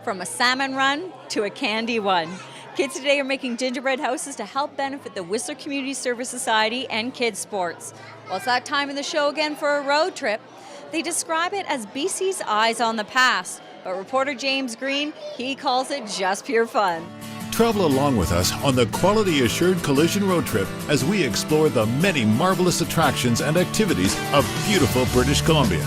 from a salmon run to a candy one. Kids today are making gingerbread houses to help benefit the Whistler Community Service Society and kids sports. Well, it's that time in the show again for a road trip. They describe it as BC's eyes on the past, but reporter James Green, he calls it just pure fun. Travel along with us on the Quality Assured Collision Road Trip as we explore the many marvelous attractions and activities of beautiful British Columbia.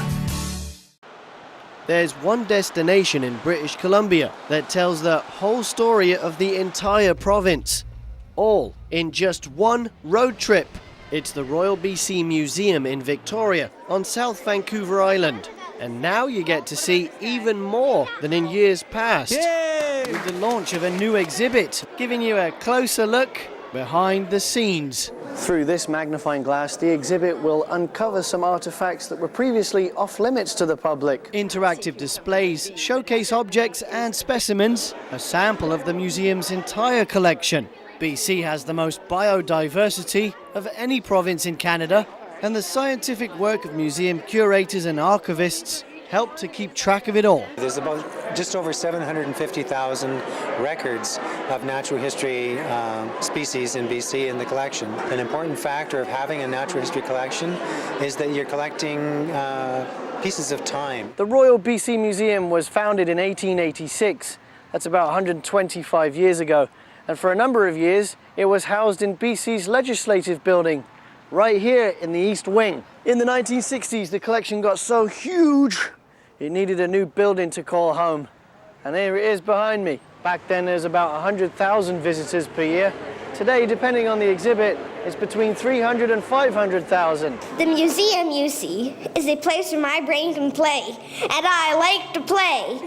There's one destination in British Columbia that tells the whole story of the entire province, all in just one road trip. It's the Royal BC Museum in Victoria on South Vancouver Island. And now you get to see even more than in years past. Yay! With the launch of a new exhibit, giving you a closer look behind the scenes. Through this magnifying glass, the exhibit will uncover some artifacts that were previously off limits to the public. Interactive displays showcase objects and specimens, a sample of the museum's entire collection. BC has the most biodiversity of any province in Canada, and the scientific work of museum curators and archivists help to keep track of it all. There's about just over 750,000 records of natural history species in BC in the collection. An important factor of having a natural history collection is that you're collecting pieces of time. The Royal BC Museum was founded in 1886. That's about 125 years ago. And for a number of years, it was housed in BC's Legislative Building, right here in the East Wing. In the 1960s, the collection got so huge, it needed a new building to call home. And here it is behind me. Back then, there's about 100,000 visitors per year. Today, depending on the exhibit, it's between 300 and 500,000. The museum, you see, is a place where my brain can play, and I like to play.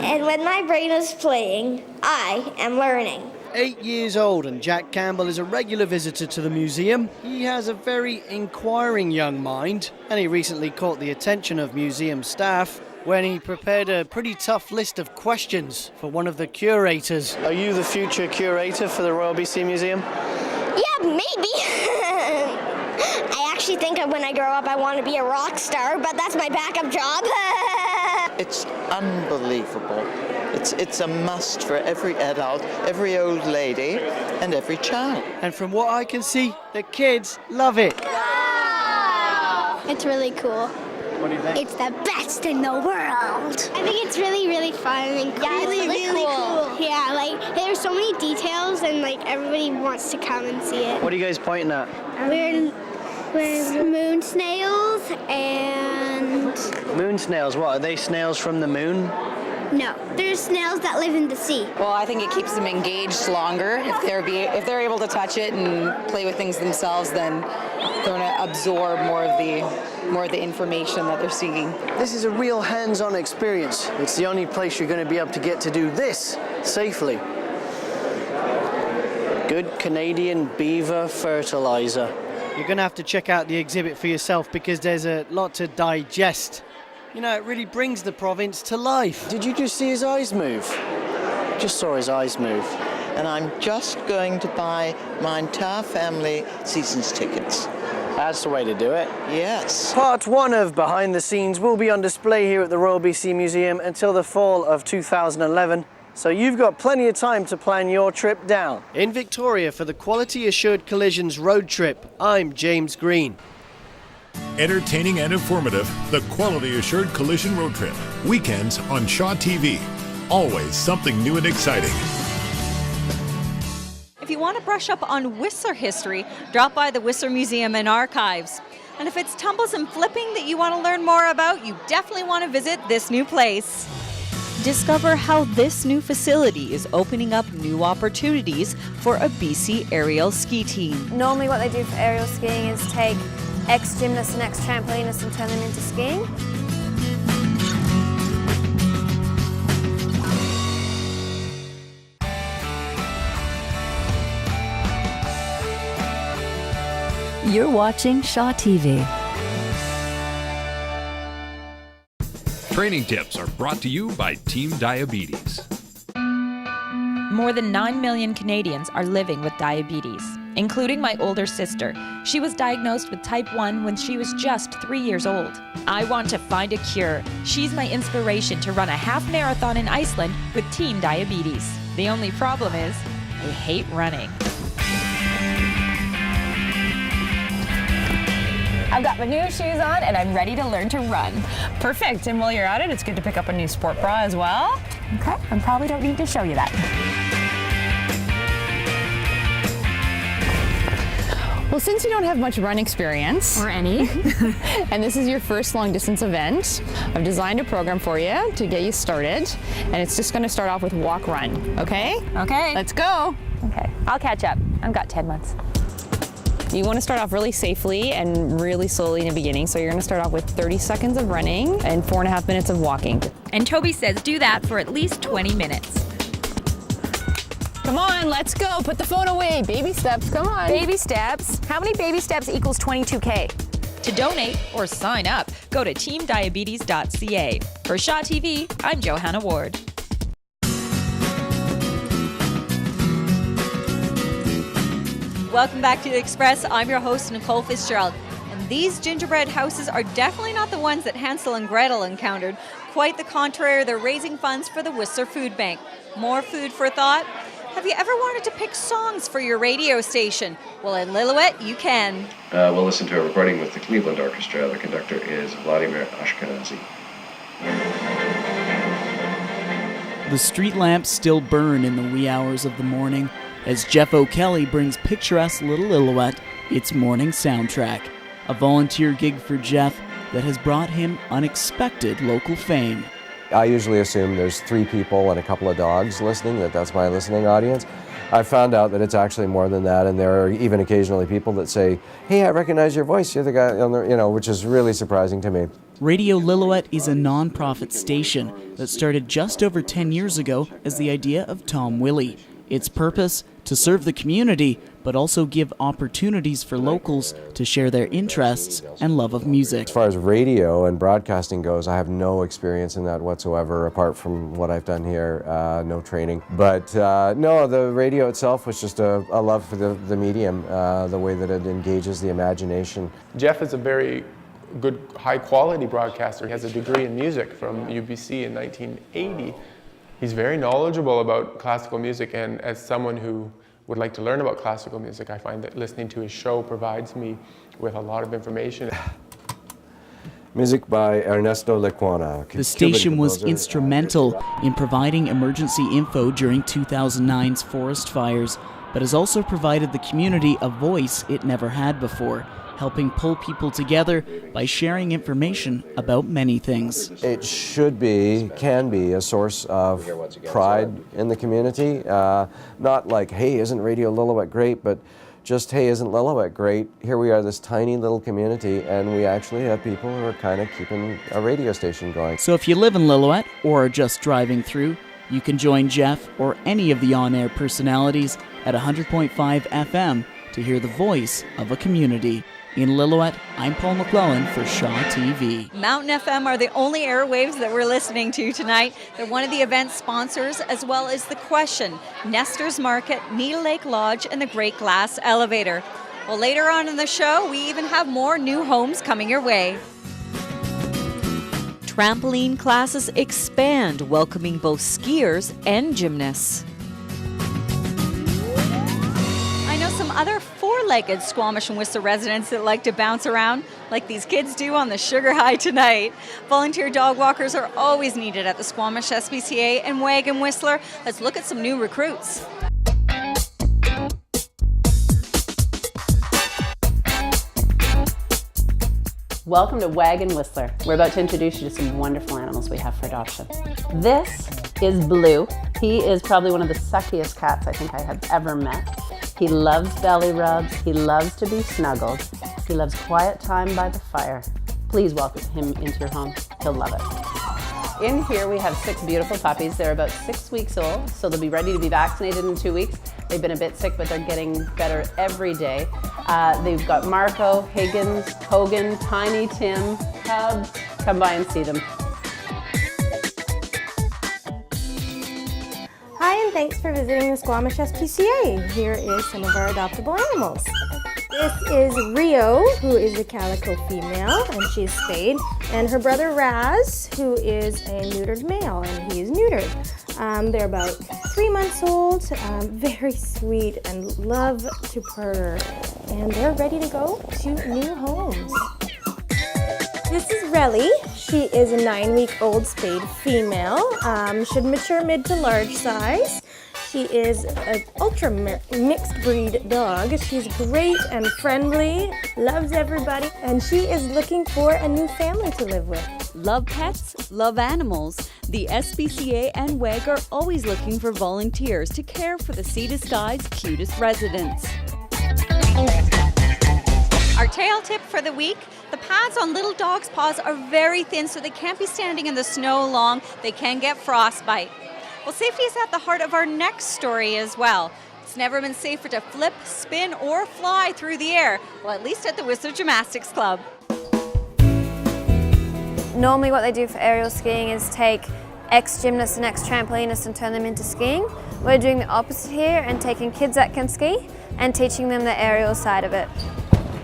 And when my brain is playing, I am learning. 8 years old, and Jack Campbell is a regular visitor to the museum. He has a very inquiring young mind, and he recently caught the attention of museum staff when he prepared a pretty tough list of questions for one of the curators. Are you the future curator for the Royal BC Museum? Yeah, maybe. I actually think when I grow up I want to be a rock star, but that's my backup job. It's unbelievable. It's a must for every adult, every old lady, and every child. And from what I can see, the kids love it. Wow! It's really cool. What do you think? It's the best in the world. I think it's really, really fun and cool. Yeah, it's really cool. Yeah, like there's so many details and like everybody wants to come and see it. What are you guys pointing at? We're moon snails and... Moon snails, what? Are they snails from the moon? No, there's snails that live in the sea. Well, I think it keeps them engaged longer. If they're able to touch it and play with things themselves, then they're going to absorb more of the information that they're seeing. This is a real hands-on experience. It's the only place you're going to be able to get to do this safely. Good Canadian beaver fertilizer. You're going to have to check out the exhibit for yourself because there's a lot to digest. You know, it really brings the province to life. Did you just see his eyes move? Just saw his eyes move. And I'm just going to buy my entire family season's tickets. That's the way to do it. Yes. Part 1 of Behind the Scenes will be on display here at the Royal BC Museum until the fall of 2011. So you've got plenty of time to plan your trip down. In Victoria for the Quality Assured Collisions Road Trip, I'm James Green. Entertaining and informative, the Quality Assured Collision Road Trip. Weekends on Shaw TV. Always something new and exciting. If you want to brush up on Whistler history, drop by the Whistler Museum and Archives. And if it's tumbles and flipping that you want to learn more about, you definitely want to visit this new place. Discover how this new facility is opening up new opportunities for a BC ARIEL ski team. Normally what they do for aerial skiing is take ex-gymnasts and ex-trampolinists and turn them into skiing. You're watching Shaw TV. Training tips are brought to you by Team Diabetes. More than 9 million Canadians are living with diabetes. including my older sister. She was diagnosed with type 1 when she was just 3 years old. I want to find a cure. She's my inspiration to run a half marathon in Iceland with teen diabetes. The only problem is, I hate running. I've got my new shoes on and I'm ready to learn to run. Perfect, and while you're at it, it's good to pick up a new sport bra as well. Okay, I probably don't need to show you that. Well, since you don't have much run experience, or any, and this is your first long distance event, I've designed a program for you to get you started, and it's just gonna start off with walk run, okay? Okay. Let's go. Okay, I'll catch up. I've got 10 months. You want to start off really safely and really slowly in the beginning. So you're going to start off with 30 seconds of running and 4.5 minutes of walking. And Toby says do that for at least 20 minutes. Come on, let's go. Put the phone away. Baby steps, come on. Baby steps. How many baby steps equals 22K? To donate or sign up, go to teamdiabetes.ca. For Shaw TV, I'm Johanna Ward. Welcome back to The Express. I'm your host, Nicole Fitzgerald. And these gingerbread houses are definitely not the ones that Hansel and Gretel encountered. Quite the contrary, they're raising funds for the Whistler Food Bank. More food for thought? Have you ever wanted to pick songs for your radio station? Well, in Lillooet, you can. We'll listen to a recording with the Cleveland Orchestra. The conductor is Vladimir Ashkenazy. The street lamps still burn in the wee hours of the morning as Jeff O'Kelly brings picturesque Little Lillooet its morning soundtrack, a volunteer gig for Jeff that has brought him unexpected local fame. I usually assume there's 3 people and a couple of dogs listening, that's my listening audience. I found out that it's actually more than that, and there are even occasionally people that say, "Hey, I recognize your voice, you're the guy," which is really surprising to me. Radio Lillooet is a non-profit station that started just over 10 years ago as the idea of Tom Willie. Its purpose, to serve the community, but also give opportunities for locals to share their interests and love of music. As far as radio and broadcasting goes, I have no experience in that whatsoever, apart from what I've done here, no training. But no, the radio itself was just a love for the medium, the way that it engages the imagination. Jeff is a very good, high-quality broadcaster. He has a degree in music from UBC in 1980. He's very knowledgeable about classical music, and as someone who would like to learn about classical music, I find that listening to his show provides me with a lot of information. Music by Ernesto Lecuona. The station was instrumental in providing emergency info during 2009's forest fires, but has also provided the community a voice it never had before, helping pull people together by sharing information about many things. It can be a source of pride in the community. Not like, hey, isn't Radio Lillooet great, but just, hey, isn't Lillooet great? Here we are, this tiny little community, and we actually have people who are kind of keeping a radio station going. So if you live in Lillooet or are just driving through, you can join Jeff or any of the on-air personalities at 100.5 FM to hear the voice of a community. In Lillooet, I'm Paul McLellan for Shaw TV. Mountain FM are the only airwaves that we're listening to tonight. They're one of the event sponsors, as well as The Question, Nestor's Market, Needle Lake Lodge, and the Great Glass Elevator. Well, later on in the show, we even have more new homes coming your way. Trampoline classes expand, welcoming both skiers and gymnasts. I know some other four-legged Squamish and Whistler residents that like to bounce around like these kids do on the Sugar High tonight. Volunteer dog walkers are always needed at the Squamish SPCA and Wagon Whistler. Let's look at some new recruits. Welcome to Wagon Whistler. We're about to introduce you to some wonderful animals we have for adoption. This is Blue. He is probably one of the suckiest cats I think I have ever met. He loves belly rubs. He loves to be snuggled. He loves quiet time by the fire. Please welcome him into your home. He'll love it. In here we have 6 beautiful puppies. They're about 6 weeks old, so they'll be ready to be vaccinated in 2 weeks. They've been a bit sick, but they're getting better every day. They've got Marco, Higgins, Hogan, Tiny Tim, Cubs. Come by and see them. Hi, and thanks for visiting the Squamish SPCA. Here is some of our adoptable animals. This is Rio, who is a calico female, and she is spayed, and her brother Raz, who is a neutered male, and he is neutered. They're about 3 months old, very sweet, and love to purr, and they're ready to go to new homes. This is Relly. She is a 9-week-old spayed female. Should mature mid to large size. She is an ultra mixed breed dog. She's great and friendly, loves everybody, and she is looking for a new family to live with. Love pets, love animals. The SPCA and WAG are always looking for volunteers to care for the Sea to Sky's cutest residents. Our tail tip for the week, the pads on little dogs' paws are very thin, so they can't be standing in the snow long. They can get frostbite. Well, safety is at the heart of our next story as well. It's never been safer to flip, spin, or fly through the air, well, at least at the Whistler Gymnastics Club. Normally what they do for aerial skiing is take ex-gymnasts and ex-trampolinists and turn them into skiing. We're doing the opposite here and taking kids that can ski and teaching them the aerial side of it.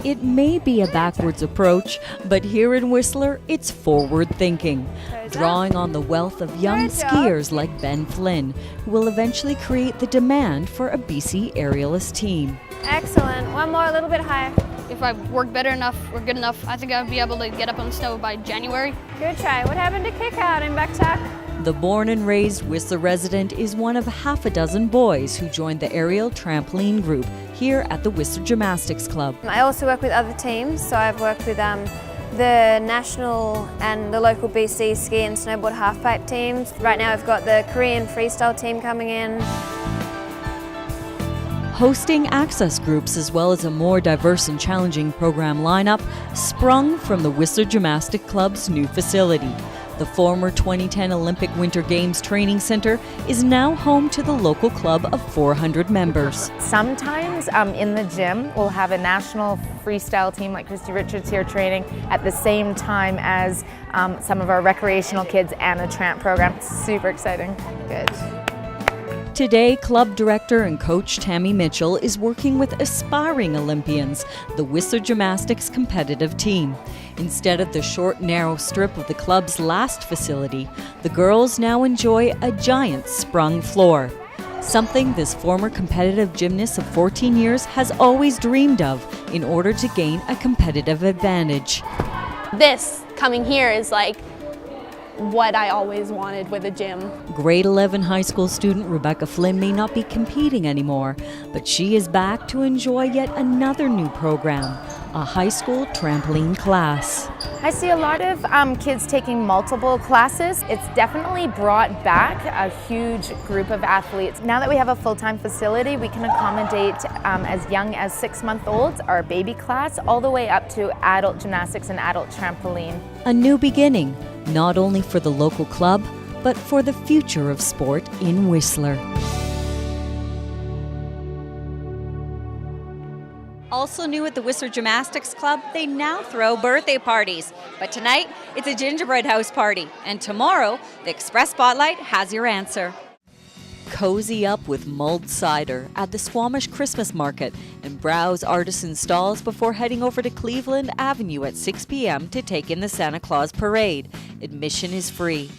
It may be a backwards approach, but here in Whistler, it's forward thinking, drawing on the wealth of young skiers like Ben Flynn, who will eventually create the demand for a BC aerialist team. Excellent. One more, a little bit higher. If I work better enough or good enough, I think I'll be able to get up on the snow by January. Good try. What happened to kick out in back tuck? The born and raised Whistler resident is one of half a dozen boys who joined the ARIEL trampoline group here at the Whistler Gymnastics Club. I also work with other teams, so I've worked with the national and the local BC ski and snowboard halfpipe teams. Right now we've got the Korean freestyle team coming in. Hosting access groups as well as a more diverse and challenging program lineup sprung from the Whistler Gymnastic Club's new facility. The former 2010 Olympic Winter Games Training Center is now home to the local club of 400 members. Sometimes in the gym we'll have a national freestyle team like Christy Richards here training at the same time as some of our recreational kids and the tramp program. It's super exciting. Good. Today, club director and coach Tami Mitchell is working with aspiring Olympians, the Whistler Gymnastics competitive team. Instead of the short, narrow strip of the club's last facility, the girls now enjoy a giant sprung floor, something this former competitive gymnast of 14 years has always dreamed of in order to gain a competitive advantage. This coming here is like what I always wanted with a gym. Grade 11 high school student Rebecca Flynn may not be competing anymore, but she is back to enjoy yet another new program, a high school trampoline class. I see a lot of kids taking multiple classes. It's definitely brought back a huge group of athletes. Now that we have a full-time facility, we can accommodate as young as 6-month-olds, our baby class, all the way up to adult gymnastics and adult trampoline. A new beginning, not only for the local club, but for the future of sport in Whistler. Also new at the Whistler Gymnastics Club, they now throw birthday parties. But tonight, it's a gingerbread house party. And tomorrow, the Express Spotlight has your answer. Cozy up with mulled cider at the Squamish Christmas Market and browse artisan stalls before heading over to Cleveland Avenue at 6 p.m. to take in the Santa Claus Parade. Admission is free.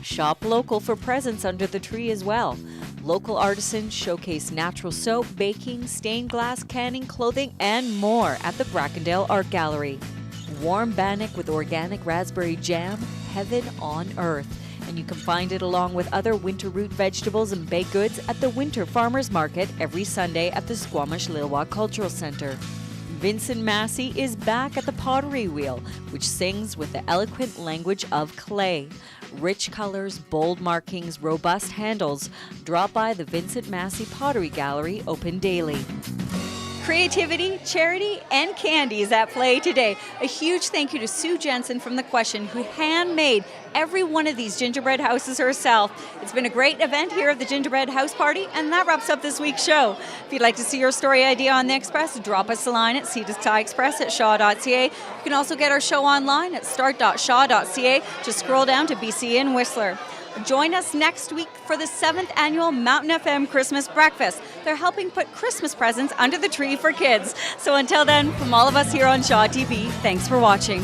Shop local for presents under the tree as well. Local artisans showcase natural soap, baking, stained glass, canning, clothing, and more at the Brackendale Art Gallery. Warm bannock with organic raspberry jam, heaven on earth. And you can find it along with other winter root vegetables and baked goods at the Winter Farmers Market every Sunday at the Squamish-Lilwah Cultural Center. Vincent Massey is back at the Pottery Wheel, which sings with the eloquent language of clay. Rich colors, bold markings, robust handles. Drop by the Vincent Massey Pottery Gallery, open daily. Creativity, charity, and candy is at play today. A huge thank you to Sue Jensen from The Question, who handmade every one of these gingerbread houses herself. It's been a great event here at the Gingerbread House Party, and that wraps up this week's show. If you'd like to see your story idea on the Express, drop us a line at sea2skyexpress@shaw.ca. You can also get our show online at start.shaw.ca. Just scroll down to BC in Whistler. Join us next week for the 7th annual Mountain FM Christmas Breakfast. They're helping put Christmas presents under the tree for kids. So until then, from all of us here on Shaw TV, thanks for watching.